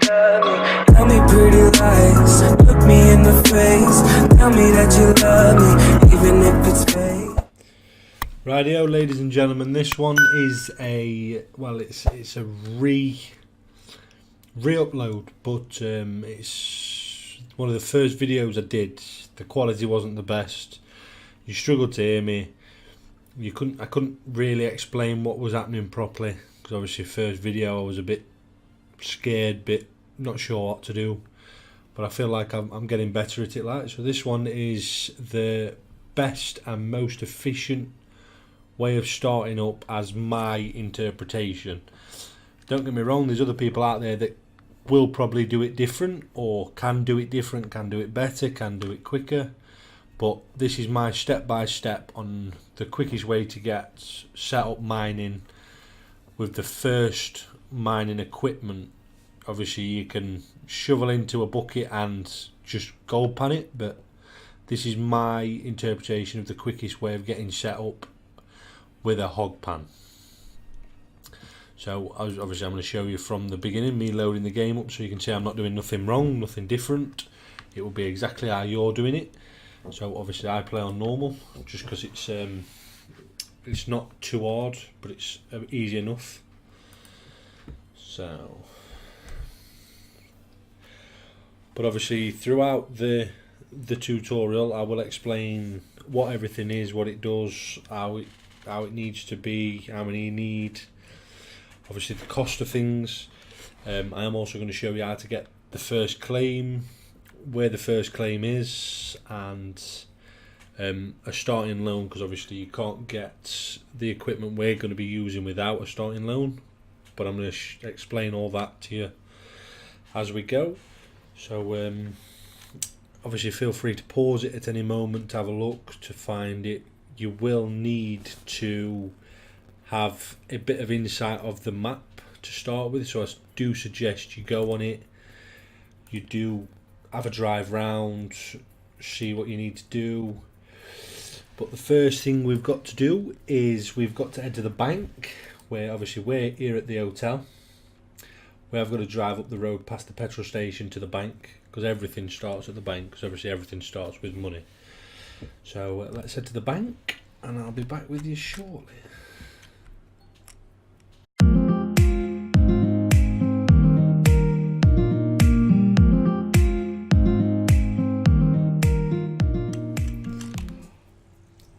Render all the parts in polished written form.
love me. Tell me pretty lies, look me in the face. Tell me that you love me, even if it's fake. Rightio, ladies and gentlemen, this one is it's a re-upload, but it's one of the first videos I did. The quality wasn't the best. You struggled to hear me. I couldn't really explain what was happening properly, because obviously first video I was a bit scared, bit not sure what to do, but I feel like I'm getting better at it. So this one is the best and most efficient way of starting up, as my interpretation. Don't get me wrong, there's other people out there that will probably do it different, or can do it different, can do it better, can do it quicker. But this is my step-by-step on the quickest way to get set up mining with the first mining equipment. Obviously you can shovel into a bucket and just gold pan it, but this is my interpretation of the quickest way of getting set up with a hog pan. So obviously I'm going to show you from the beginning, me loading the game up, so you can see I'm not doing nothing wrong, nothing different. It will be exactly how you're doing it. So obviously I play on normal, just because it's not too hard, but it's easy enough. So, but obviously throughout the tutorial I will explain what everything is, what it does, how it needs to be, how many you need, obviously the cost of things. I am also going to show you how to get the first claim, where the first claim is, and a starting loan, because obviously you can't get the equipment we're going to be using without a starting loan. But I'm going to explain all that to you as we go. So obviously feel free to pause it at any moment to have a look, to find it. You will need to have a bit of insight of the map to start with, so I do suggest you go on it, you do have a drive round, see what you need to do. But the first thing we've got to do is we've got to head to the bank, where obviously we're here at the hotel. We have got to drive up the road past the petrol station to the bank, because everything starts at the bank, because obviously everything starts with money. So let's head to the bank, and I'll be back with you shortly.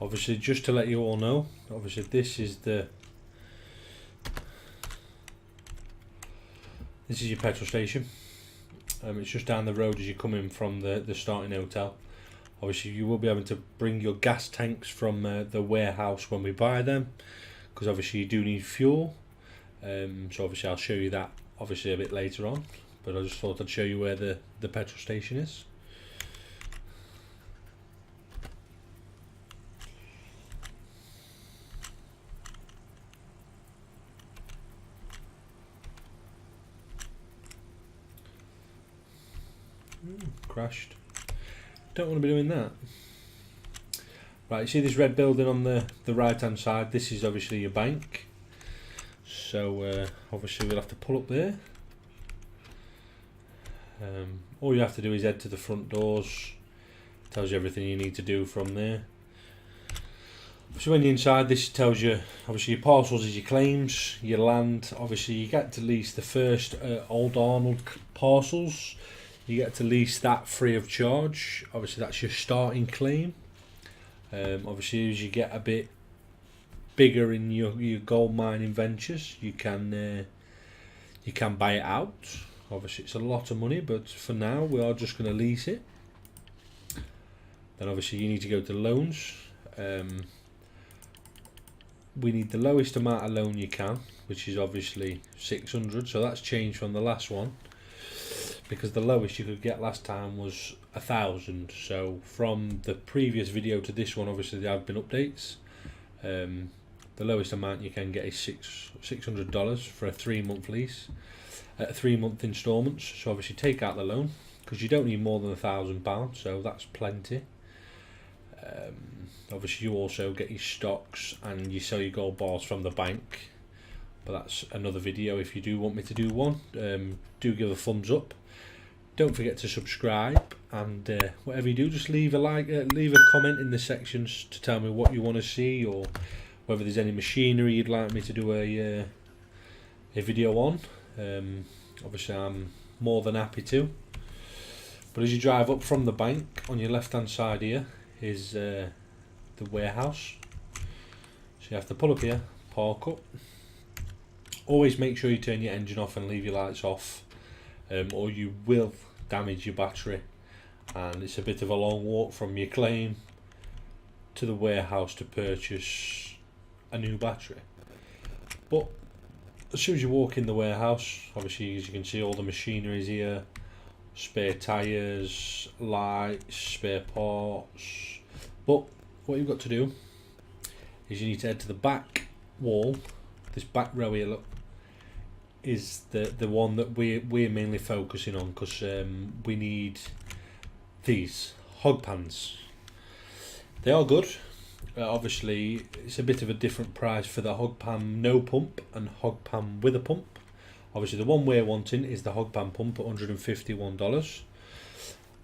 Obviously, just to let you all know, obviously this is your petrol station. It's just down the road as you come in from the starting hotel. Obviously you will be able to bring your gas tanks from the warehouse when we buy them, because obviously you do need fuel. So obviously I'll show you that obviously a bit later on, but I just thought I'd show you where the petrol station is. Crashed. Don't want to be doing that. Right, you see this red building on the right hand side? This is obviously your bank. So obviously we'll have to pull up there. All you have to do is head to the front doors. Tells you everything you need to do from there. So when you're inside, this tells you obviously your parcels is your claims, your land. Obviously you get to lease the first Old Arnold parcels. You get to lease that free of charge. Obviously that's your starting claim. Obviously as you get a bit bigger in your gold mining ventures, you can buy it out. Obviously it's a lot of money, but for now we are just going to lease it. Then obviously you need to go to loans. We need the lowest amount of loan you can, which is obviously 600, so that's changed from the last one, because the lowest you could get last time was 1,000. So from the previous video to this one, obviously there have been updates. The lowest amount you can get is $600 for a 3-month lease at 3-month installments. So obviously take out the loan, because you don't need more than £1,000, so that's plenty. Obviously you also get your stocks and you sell your gold bars from the bank. but that's another video. If you do want me to do one, do give a thumbs up. Don't forget to subscribe, and whatever you do, just leave a like, leave a comment in the sections to tell me what you want to see, or whether there's any machinery you'd like me to do a video on. Obviously I'm more than happy to. But as you drive up from the bank, on your left hand side here is the warehouse. So you have to pull up here, park up. Always make sure you turn your engine off and leave your lights off, or you will damage your battery, and it's a bit of a long walk from your claim to the warehouse to purchase a new battery. But as soon as you walk in the warehouse, obviously as you can see, all the machinery is here, spare tyres, lights, spare parts. But what you've got to do is you need to head to the back wall. This back row here, look, is the one that we're mainly focusing on, because we need these hog pans. They are good. Obviously it's a bit of a different price for the hog pan no pump and hog pan with a pump. Obviously the one we're wanting is the hog pan pump at $151.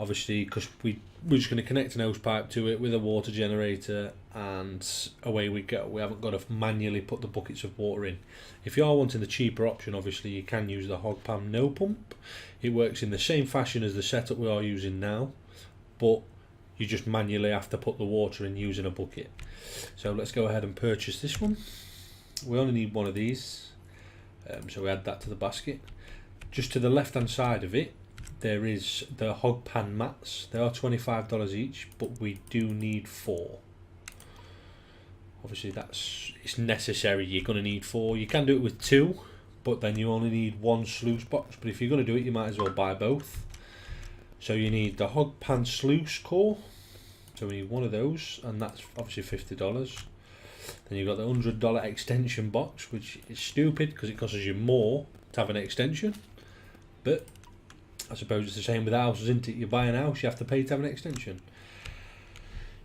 Obviously, because we're just going to connect an hose pipe to it with a water generator, and away we go. We haven't got to manually put the buckets of water in. If you are wanting the cheaper option, obviously you can use the hog pan no pump. It works in the same fashion as the setup we are using now, but you just manually have to put the water in using a bucket. So let's go ahead and purchase this one. We only need one of these, so we add that to the basket. Just to the left hand side of it, there is the hog pan mats. They are $25 each, but we do need 4. Obviously it's necessary, you're going to need 4. You can do it with 2, but then you only need 1 sluice box. But if you're going to do it, you might as well buy both. So you need the hog pan sluice core, so we need 1 of those, and that's obviously $50. Then you've got the $100 extension box, which is stupid because it costs you more to have an extension, but I suppose it's the same with houses, isn't it? You buy an house, you have to pay to have an extension.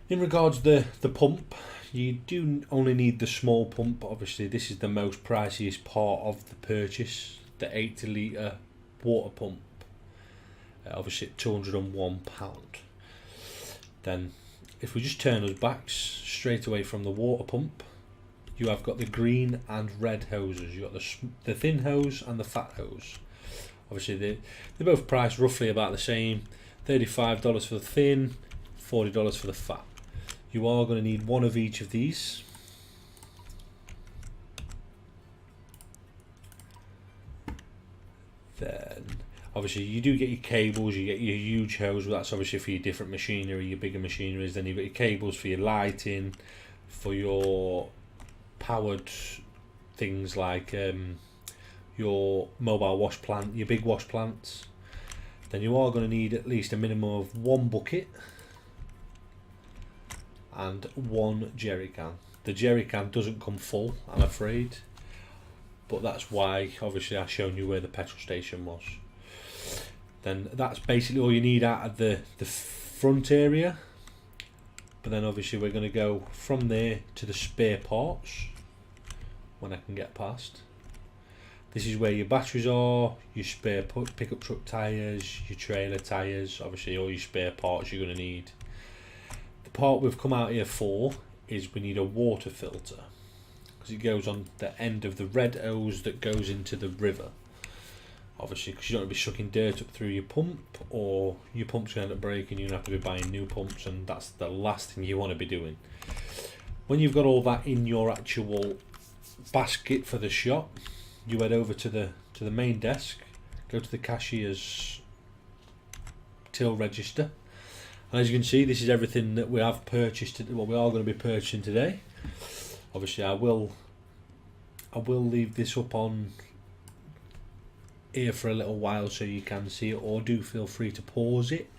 In regards to the pump, you do only need the small pump. Obviously this is the most priciest part of the purchase, the 80 litre water pump. Obviously at £201. Then if we just turn us back straight away from the water pump, you have got the green and red hoses. You've got the thin hose and the fat hose. Obviously they're both priced roughly about the same, $35 for the thin, $40 for the fat. You are going to need 1 of each of these. Then obviously you do get your cables, you get your huge hose, but that's obviously for your different machinery, your bigger machineries. Then you've got your cables for your lighting, for your powered things like your mobile wash plant, your big wash plants. Then you are going to need at least a minimum of 1 bucket and 1 jerry can. The jerry can doesn't come full, I'm afraid, but that's why obviously I've shown you where the petrol station was. Then that's basically all you need out of the front area. But then obviously we're going to go from there to the spare parts when I can get past. This is where your batteries are, your spare pickup truck tyres, your trailer tyres, obviously all your spare parts you're going to need. The part we've come out here for is we need a water filter, because it goes on the end of the red hose that goes into the river. Obviously because you don't want to be sucking dirt up through your pump, or your pump's going to end up breaking, you're going to have to be buying new pumps, and that's the last thing you want to be doing. When you've got all that in your actual basket for the shop, you head over to the main desk, go to the cashier's till register, and as you can see, this is everything that we have purchased, what we are going to be purchasing today. Obviously I will leave this up on here for a little while so you can see it, or do feel free to pause it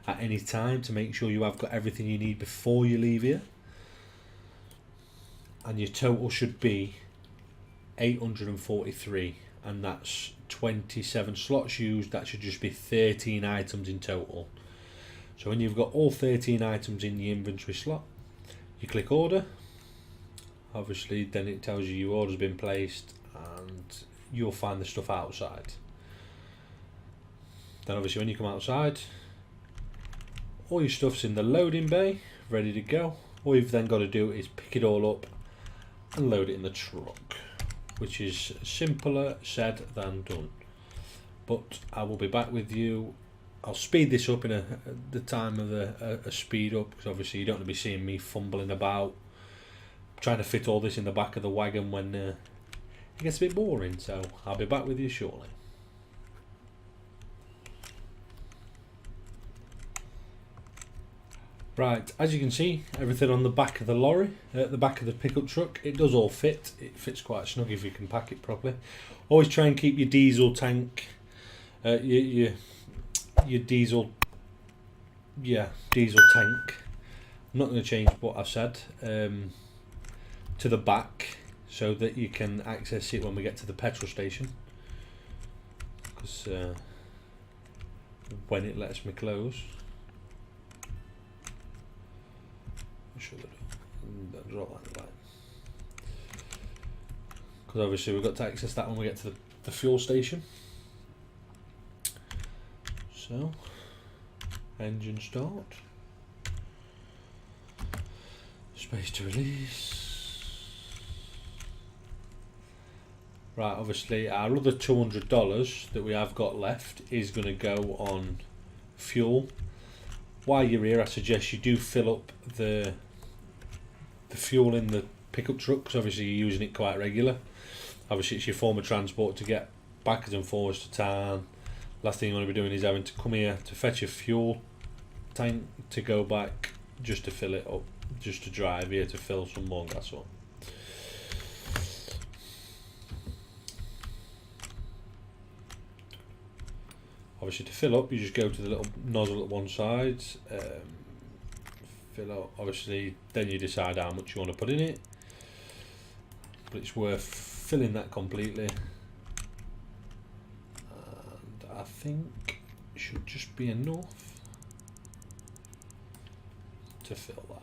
at any time to make sure you have got everything you need before you leave here. And your total should be 843, and that's 27 slots used. That should just be 13 items in total. So when you've got all 13 items in the inventory slot, you click order. Obviously then it tells you your order's been placed, and you'll find the stuff outside. Then obviously when you come outside, all your stuff's in the loading bay, ready to go. All you've then got to do is pick it all up and load it in the truck, which is simpler said than done. But I will be back with you. I'll speed this up in the time of a speed up, because obviously you don't want to be seeing me fumbling about trying to fit all this in the back of the wagon when it gets a bit boring. So I'll be back with you shortly. Right, as you can see, everything on the back of the lorry, the back of the pickup truck, it does all fit. It fits quite snug if you can pack it properly. Always try and keep your diesel tank, your diesel tank. I'm not going to change what I said, to the back so that you can access it when we get to the petrol station. Because when it lets me close. Because obviously we've got to access that when we get to the fuel station. So, engine start, space to release. Right, obviously our other $200 that we have got left is going to go on fuel. While you're here, I suggest you do fill up the fuel in the pickup truck, because obviously you're using it quite regular. Obviously it's your form of transport to get backwards and forwards to town. Last thing you want to be doing is having to come here to fetch your fuel tank to go back just to fill it up, just to drive here to fill some more gas up. Obviously to fill up, you just go to the little nozzle at one side, fill up, obviously then you decide how much you want to put in it, but it's worth filling that completely, and I think it should just be enough to fill that.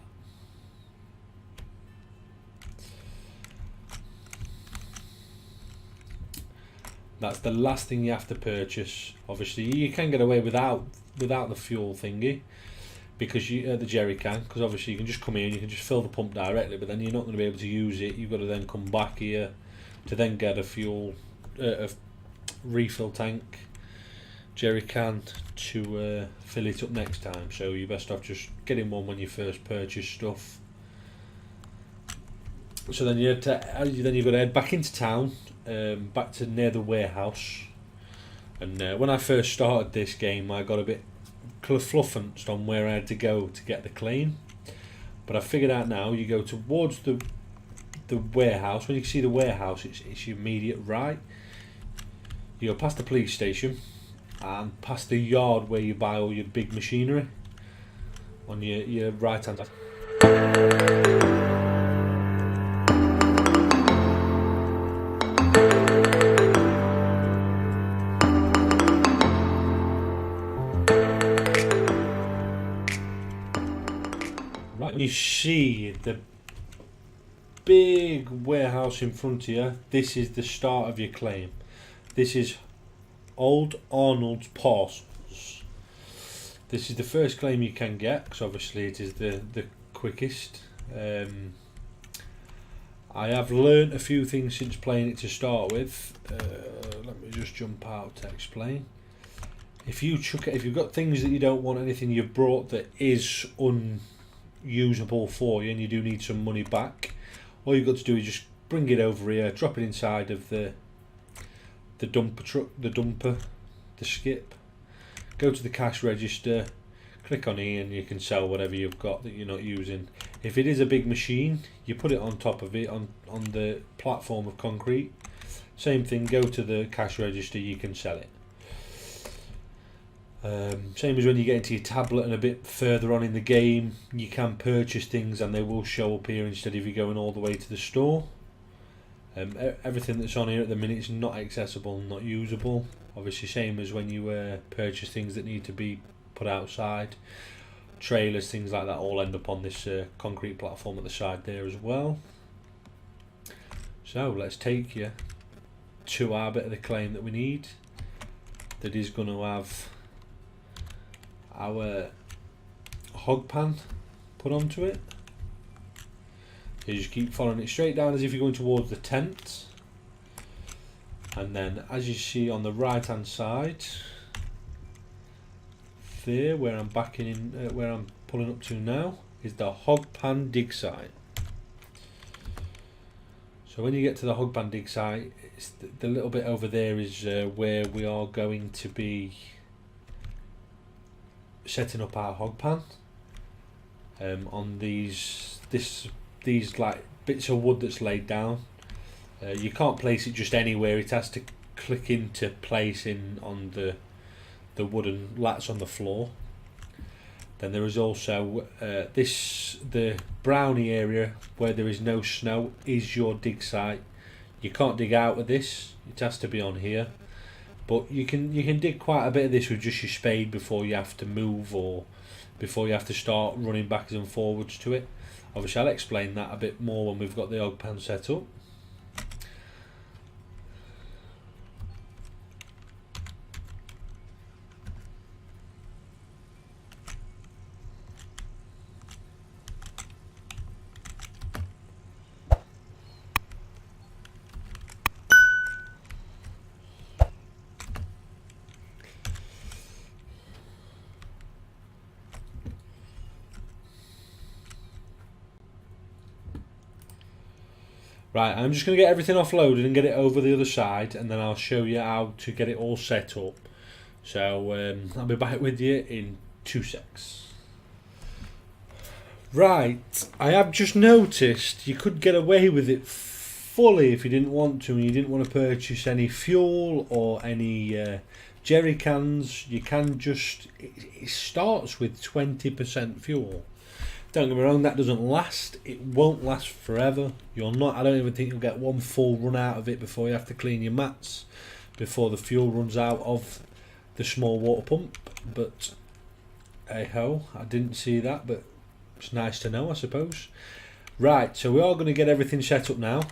That's the last thing you have to purchase. Obviously you can get away without the fuel thingy, because the jerry can, because obviously you can just come here and you can just fill the pump directly, but then you're not going to be able to use it. You've got to then come back here to then get a fuel a refill tank jerry can to fill it up next time. So you're best off just getting one when you first purchase stuff. So then you've got to head back into town, back to near the warehouse. And when I first started this game, I got a bit fluffed on where I had to go to get the claim, but I figured out now. You go towards the warehouse. When you see the warehouse, it's your immediate right. You go past the police station and past the yard where you buy all your big machinery on your right hand side. You see the big warehouse in front of you. This is the start of your claim. This is Old Arnold's Parcels. This is the first claim you can get, because obviously it is the quickest. I have learnt a few things since playing it to start with. Let me just jump out to explain. If you've got things that you don't want, anything you've brought that is unusable for you and you do need some money back, all you've got to do is just bring it over here, drop it inside of the dumper truck, the skip, go to the cash register, click on here, and you can sell whatever you've got that you're not using. If it is a big machine, you put it on top of it on the platform of concrete. Same thing, go to the cash register, you can sell it. Same as when you get into your tablet and a bit further on in the game, you can purchase things and they will show up here instead of you going all the way to the store. Everything that's on here at the minute is not accessible, not usable. Obviously same as when you purchase things that need to be put outside. Trailers, things like that all end up on this concrete platform at the side there as well. So let's take you to our bit of the claim that we need. That is going to have our hog pan put onto it. You just keep following it straight down as if you're going towards the tent, and then as you see on the right hand side there, where I'm backing in, where I'm pulling up to now, is the hog pan dig site. So when you get to the hog pan dig site, it's the little bit over there is where we are going to be setting up our hog pan. On these like bits of wood that's laid down, you can't place it just anywhere. It has to click into place on the wooden lats on the floor. Then there is also the browny area where there is no snow is your dig site. You can't dig out of this, it has to be on here, but you can dig quite a bit of this with just your spade before you have to move, or before you have to start running backwards and forwards to it. Obviously I'll explain that a bit more when we've got the hog pan set up. Right, I'm just going to get everything offloaded and get it over the other side, and then I'll show you how to get it all set up. So I'll be back with you in 2 secs. Right, I have just noticed you could get away with it fully if you didn't want to, and you didn't want to purchase any fuel or any jerry cans. You can just, it starts with 20% fuel. Don't get me wrong, that doesn't last. It won't last forever. I don't even think you'll get one full run out of it before you have to clean your mats, before the fuel runs out of the small water pump. But hey ho, I didn't see that, but it's nice to know, I suppose. Right, so we are going to get everything set up now.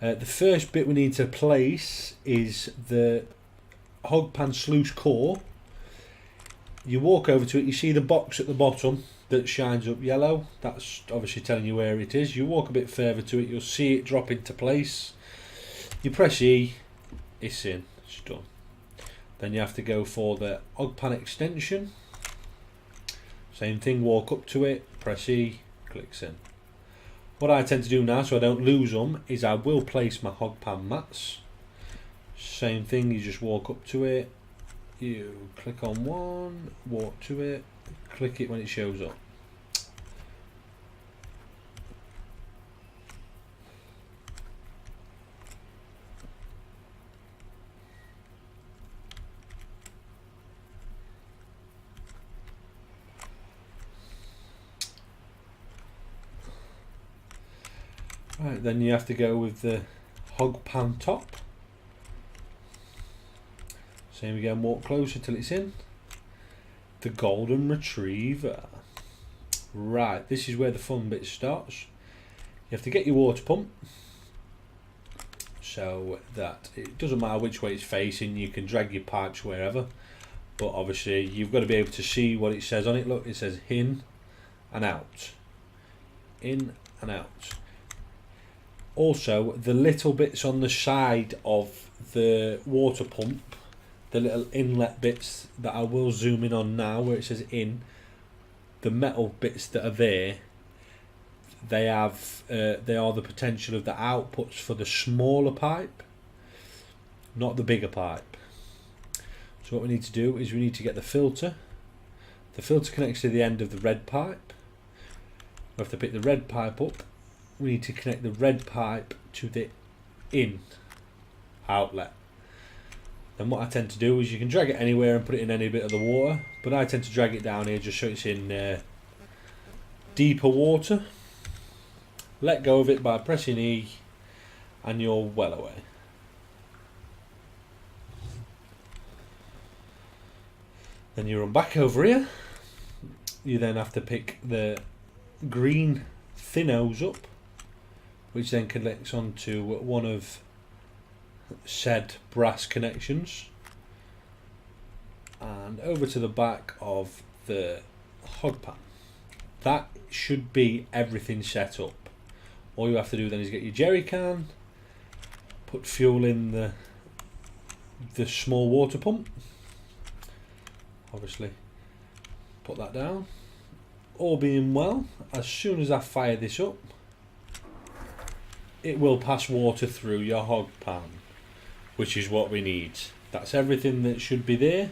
The first bit we need to place is the hog pan sluice core. You walk over to it, you see the box at the bottom that shines up yellow. That's obviously telling you where it is. You walk a bit further to it, you'll see it drop into place. You press E, it's in, it's done. Then you have to go for the hog pan extension. Same thing, walk up to it, press E, clicks in. What I tend to do now, so I don't lose them, is I will place my hog pan mats. Same thing, you just walk up to it, you click on one, walk to it, click it when it shows up. Right, then you have to go with the hog pan top. Same again, walk closer till it's in. The golden retriever. Right, this is where the fun bit starts. You have to get your water pump so that it doesn't matter which way it's facing, you can drag your pipes wherever, but obviously you've got to be able to see what it says on it. Look, it says in and out, in and out. Also, the little bits on the side of the water pump, the little inlet bits that I will zoom in on now, where it says in, the metal bits that are there, they are the potential of the outputs for the smaller pipe, not the bigger pipe. So what we need to do is we need to get the filter. The filter connects to the end of the red pipe. We have to pick the red pipe up. We need to connect the red pipe to the in outlet. Then what I tend to do is, you can drag it anywhere and put it in any bit of the water, but I tend to drag it down here just so it's in deeper water. Let go of it by pressing E and you're well away. Then you run back over here. You then have to pick the green thin hose up, which then connects onto one of said brass connections, and over to the back of the hog pan. That should be everything set up. All you have to do then is get your jerry can, put fuel in the small water pump, obviously put that down. All being well, as soon as I fire this up, it will pass water through your hog pan, which is what we need. That's everything that should be there.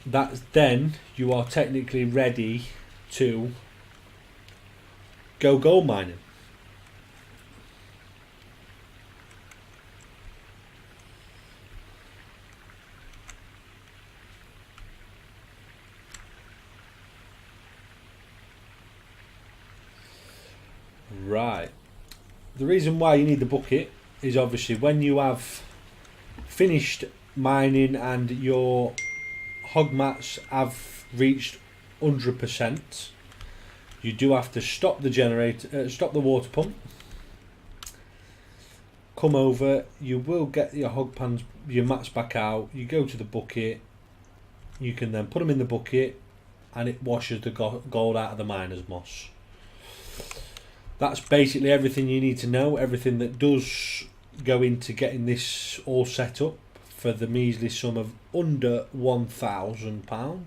Then you are technically ready to go gold mining. Right. The reason why you need the bucket is obviously when you have finished mining and your hog mats have reached 100%, you do have to stop the generator, stop the water pump, come over, you will get your hog pans, your mats back out, you go to the bucket, you can then put them in the bucket and it washes the gold out of the miner's moss. That's basically everything you need to know, everything that does go into getting this all set up for the measly sum of under £1,000,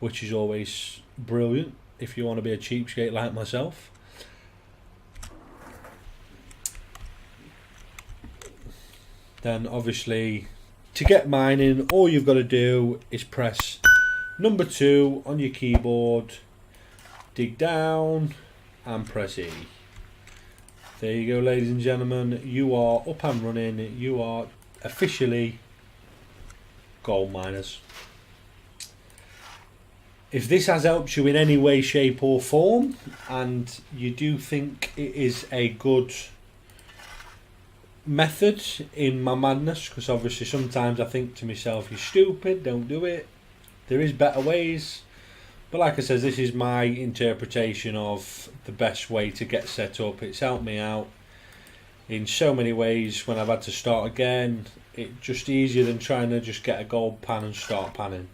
which is always brilliant if you want to be a cheapskate like myself. Then obviously to get mining, all you've got to do is press number 2 on your keyboard, dig down and press E. There you go, ladies and gentlemen, you are up and running, you are officially gold miners. If this has helped you in any way, shape or form, and you do think it is a good method in my madness, because obviously sometimes I think to myself, you're stupid, don't do it, there is better ways, but like I said, this is my interpretation of the best way to get set up. It's helped me out in so many ways when I've had to start again. It's just easier than trying to just get a gold pan and start panning.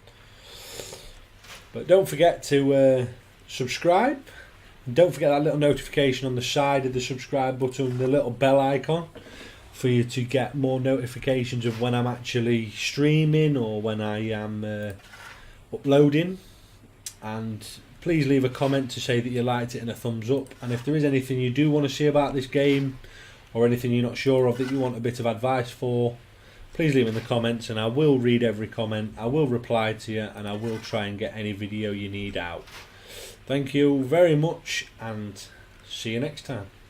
But don't forget to subscribe. And don't forget that little notification on the side of the subscribe button, the little bell icon, for you to get more notifications of when I'm actually streaming or when I am uploading. And please leave a comment to say that you liked it and a thumbs up. And if there is anything you do want to see about this game or anything you're not sure of that you want a bit of advice for, please leave in the comments and I will read every comment, I will reply to you, and I will try and get any video you need out. Thank you very much and see you next time.